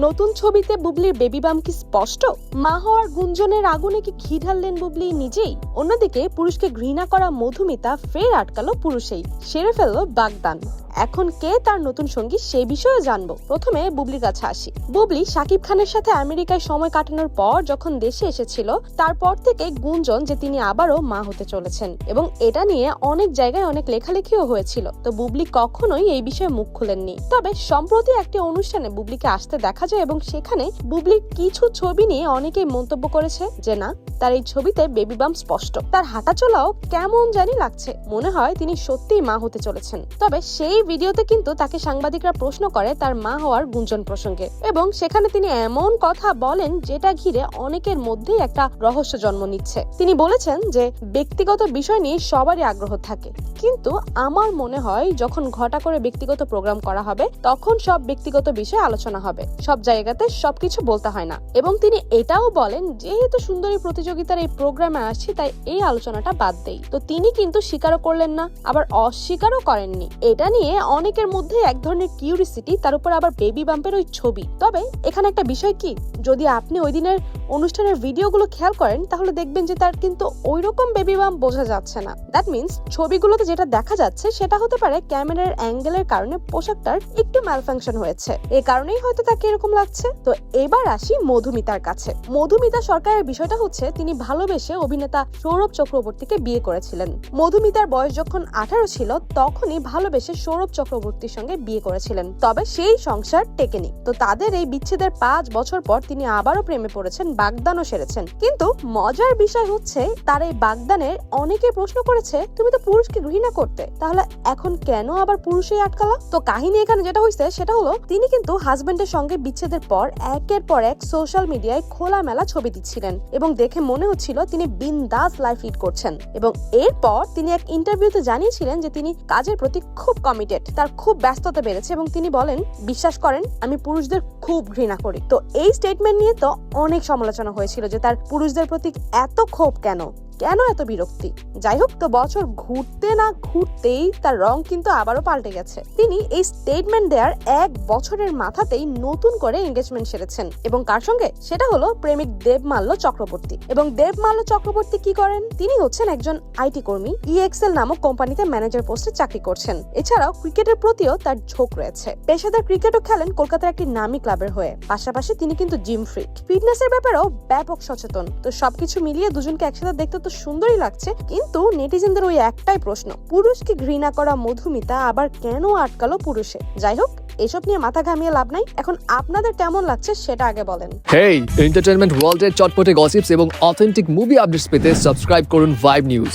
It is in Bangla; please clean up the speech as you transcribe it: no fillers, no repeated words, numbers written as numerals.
নতুন ছবিতে বুবলির বেবি বাম কি স্পষ্ট? মা হওয়ার গুঞ্জনের আগুনে কি ঘি ঢাললেন বুবলি নিজেই? অন্যদিকে পুরুষকে ঘৃণা করা মধুমিতা ফের আটকালো পুরুষেই, সেরে ফেললো বাগদান। এখন কে তার নতুন সঙ্গী সে বিষয়ে জানবো। প্রথমে বুবলির কাছে আসি। বুবলি শাকিব খানের সাথে আমেরিকায় সময় কাটানোর পর যখন দেশে এসেছিল, তারপর থেকে গুঞ্জন যে তিনি আবারও মা হতে চলেছেন, এবং এটা নিয়ে অনেক জায়গায় অনেক লেখালেখিও হয়েছিল। তো বুবলি কখনোই এই বিষয়ে মুখ খুলেননি। তবে সম্প্রতি একটি অনুষ্ঠানে বুবলিকে আসতে দেখা যায় এবং সেখানে বুবলির কিছু ছবি নিয়ে অনেকেই মন্তব্য করেছে যে না, তার এই ছবিতে বেবি বাম স্পষ্ট। তার হাঁটাচলাও কেমন জানি লাগছে, মনে হয় তিনি সত্যিই মা হতে চলেছেন। তবে সেই ভিডিওতে কিন্তু তাকে সাংবাদিকরা প্রশ্ন করে তার মা হওয়ার গুঞ্জন প্রসঙ্গে, এবং সেখানে তিনি এমন কথা বলেন যেটা ঘিরে অনেকের মধ্যেই একটা রহস্য জন্ম নিচ্ছে। তিনি বলেছেন যে ব্যক্তিগত বিষয় নিয়ে সবারই আগ্রহ থাকে, কিন্তু আমার মনে হয় যখন ঘটা করে ব্যক্তিগত প্রোগ্রাম করা হবে তখন সব ব্যক্তিগত বিষয়ে আলোচনা হবে, সব জায়গাতে সবকিছু বলতে হয় না। এবং তিনি এটাও বলেন যেহেতু সুন্দরী প্রতিযোগিতার এই প্রোগ্রামে আসছি তাই এই আলোচনাটা বাদ দেই। তো তিনি কিন্তু স্বীকারও করলেন না, আবার অস্বীকারও করেননি। এটা নিয়ে অনেকের মধ্যে এক ধরনের কিউরিসিটি, তার উপর আবার বেবি বাম্পের ওই ছবি। তবে এখানে একটা বিষয় কি, যদি আপনি ওই দিনের অনুষ্ঠানের ভিডিওগুলো খেয়াল করেন তাহলে দেখবেন যে তার কিন্তু ওই রকম বেবি বাম্প বোঝা যাচ্ছে না। দ্যাট মিন্স ছবিগুলোতে যেটা দেখা যাচ্ছে সেটা হতে পারে ক্যামেরার অ্যাঙ্গেলের কারণে পোশাকটার একটু ম্যালফাংশন হয়েছে, এই কারণেই হয়তো তাকে এরকম লাগছে। তো এবার আসি মধুমিতার কাছে। মধুমিতা সরকারের বিষয়টা হচ্ছে তিনি ভালোবেসে অভিনেতা সৌরভ চক্রবর্তীকে বিয়ে করেছিলেন। মধুমিতার বয়স যখন 18 ছিল তখনই ভালোবেসে সৌরভ চক্রবর্তীর সঙ্গে বিয়ে করেছিলেন। তবে সেই সংসার টেকেনি। তো তাদের এই বিচ্ছেদের 5 বছর পর তিনি আবারও প্রেমে পড়েছেন, বাগদানও সেরেছেন। কিন্তু মজার বিষয় হচ্ছে তার এই বাগদানের অনেকে প্রশ্ন করেছে তুমি তো পুরুষকে ঘৃণা করতে, তাহলে এখন কেন আবার পুরুষই আটকালা? তো কাহিনী এখানে যেটা হয়েছে সেটা হলো তিনি কিন্তু হাজবেন্ডের সঙ্গে বিচ্ছেদের পর একের পর এক সোশ্যাল মিডিয়ায় খোলামেলা ছবি দিচ্ছিলেন এবং দেখে মনে হচ্ছিল তিনি বিন্দাস লাইফ লিড করছেন। এবং এরপর তিনি এক ইন্টারভিউতে জানিয়েছিলেন যে তিনি কাজের প্রতি খুব কমিটেড, তার খুব ব্যস্ততা বেড়েছে এবং তিনি বলেন বিশ্বাস করেন আমি পুরুষদের খুব ঘৃণা করি। তো এই স্টেটমেন্ট নিয়ে তো অনেক সমালোচনা হয়েছিল যে তার পুরুষদের প্রতি এত ক্ষোভ কেন এত বিরক্তি। যাই হোক, তো বছর ঘুরতে না ঘুরতেই তার রং কিন্তু আবারও পাল্টে গেছে। তিনি এই স্টেটমেন্ট দেওয়ার 1 বছরের মাথাতেই নতুন করে এঙ্গেজমেন্ট সেরেছেন, এবং কার সঙ্গে? সেটা হলো প্রেমিক দেবমাল্য চক্রবর্তী। এবং দেবমাল্য চক্রবর্তী কি করেন? তিনি হচ্ছেন একজন আইটি কর্মী, EXL নামক কোম্পানিতে ম্যানেজার পোস্টে চাকরি করছেন। এছাড়াও ক্রিকেটের প্রতিও তার ঝোঁক রয়েছে। পেশাদার ক্রিকেটও খেলেন কলকাতার একটি নামী ক্লাবের হয়ে। পাশাপাশি তিনি কিন্তু জিম ফ্রিক, ফিটনেসের ব্যাপারেও ব্যাপক সচেতন। তো সবকিছু মিলিয়ে দুজনকে একসাথে দেখতে তো সুন্দরই লাগছে, কিন্তু নেটিজেনদের ওই একটাই প্রশ্ন, পুরুষকে ঘৃণা করা মধুমিতা আবার কেন আটকালো পুরুষে? যাই হোক, এসব নিয়ে মাথা ঘামিয়ে লাভ নাই। এখন আপনাদের কেমন লাগছে সেটা আগে বলেন। হেই, এন্টারটেইনমেন্ট ওয়ার্ল্ডের চটপটে গসিপস এবং অথেন্টিক মুভি আপডেটস পেতে সাবস্ক্রাইব করুন ভাইব নিউজ।